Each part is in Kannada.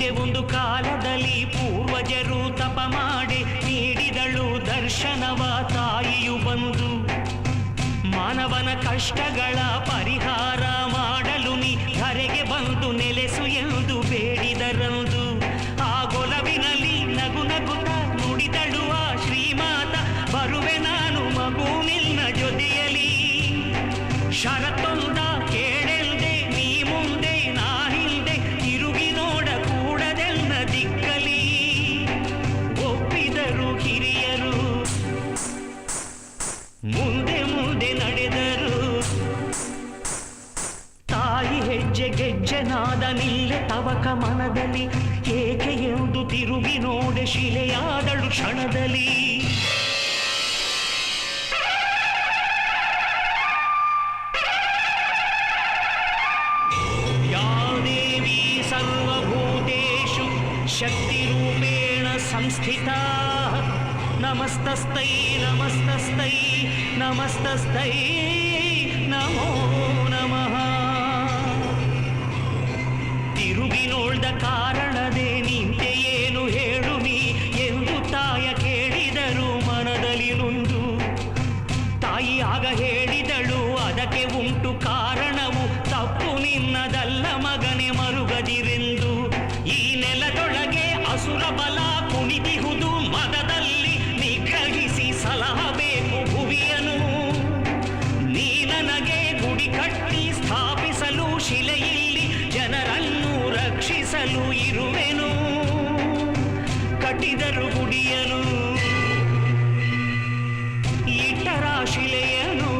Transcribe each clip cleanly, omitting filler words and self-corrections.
ಹಿಂದೆ ಒಂದು ಕಾಲದಲ್ಲಿ ಪೂರ್ವಜರು ತಪ ಮಾಡಿ ನೀಡಿದಳು ದರ್ಶನವ ತಾಯಿಯು ಬಂದು. ಮಾನವನ ಕಷ್ಟಗಳ ಪರಿಹಾರ ಮಾಡಲು ನೀ ಧರೆಗೆ ಬಂದು ನೆಲೆಸು ಎಂದು ಬೇಡಿದರಂದು. ಆ ಗೊಲವಿನಲ್ಲಿ ನಗು ನಗುತ್ತ ನುಡಿದಳು ಆ ಶ್ರೀಮಾತ, ಬರುವೆ ನಾನು ಮಗು ನಿನ್ನ ಜೊತೆಯಲಿ. ಷರತ್ತೊಂದ ಕೇಳೆಲ್ದೆ ನೀ ಮುಂದೆ ನಾ ಹಿಂದೆ, ತಿರುಗಿ ನೋಡ ಕೂಡದೆನ್ನ ದಿಕ್ಕಲಿ. ಒಪ್ಪಿದರು ಹಿರಿಯರು, ಮುಂದೆ ಮುಂದೆ ನಡೆದರು. ತಾಯಿ ಹೆಜ್ಜೆ ಗೆಜ್ಜೆನಾದ ನಿಲ್ಲೆ ತವಕ ಮನದಲ್ಲಿ, ಏಕೆ ಎಂದು ತಿರುಗಿ ನೋಡೆ ಶಿಲೆಯಾದಳು ಕ್ಷಣದಲ್ಲಿ. ಯಾ ದೇವಿ ಸರ್ವಭೂತೇಷು ಶಕ್ತಿರೂಪೇಣ ಸಂಸ್ಥಿತಾ, ನಮಸ್ತಸ್ತೈ ನಮಸ್ತಸ್ತೈ ನಮಸ್ತಸ್ತೈ ನಮೋ ನಮಃ. ತಿರುಗಿ ನೋಡ್ದ ಕಾರಣದೇ ನಿಂತೆ ಏನು ಹೇಳು ನೀ ಎಂದು ತಾಯ ಕೇಳಿದರು ಮನದಲ್ಲಿ ನೊಂದು. ತಾಯಿ ಆಗ ಹೇಳಿದಳು ಅದಕ್ಕೆ ಉಂಟು ಕಾರಣವು, ತಪ್ಪು ನಿನ್ನದಲ್ಲ ಮಗನೆ ಮರುಗದಿರೆಂದು. ಈ ನೆಲದೊಳಗೆ ಅಸುರ ಬಲ ಕುಣಿದಿಹುದು ಮದದಲ್ಲಿ, ನಿಗ್ರಹಿಸಿ ಸಲಹಬೇಕು ಭುವಿಯನು. ನೀ ನನಗೆ ಗುಡಿ ಕಟ್ಟಿ ಸ್ಥಾಪಿಸಲು ಶಿಲೆಯಲ್ಲಿ ಜನರನ್ನು ರಕ್ಷಿಸಲು ಇರುವೆನು. ಕಟ್ಟಿದರು ಗುಡಿಯನು, ಇಟ್ಟರ ಶಿಲೆಯನು.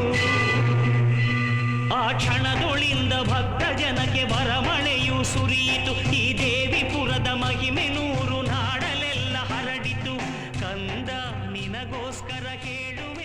ಆ ಕ್ಷಣದೊಳಿಂದ ಭಕ್ತ ಜನಕ್ಕೆ ಬರಮಳೆಯು ಸುರಿಯಿತು. ಈ ದೇವಿಪುರದ ಮಹಿಮೆ ನೂರು ನಾಡಲೆಲ್ಲ ಹರಡಿತು. ಕಂದ ನಿನಗೋಸ್ಕರ ಹೇಳುವೆ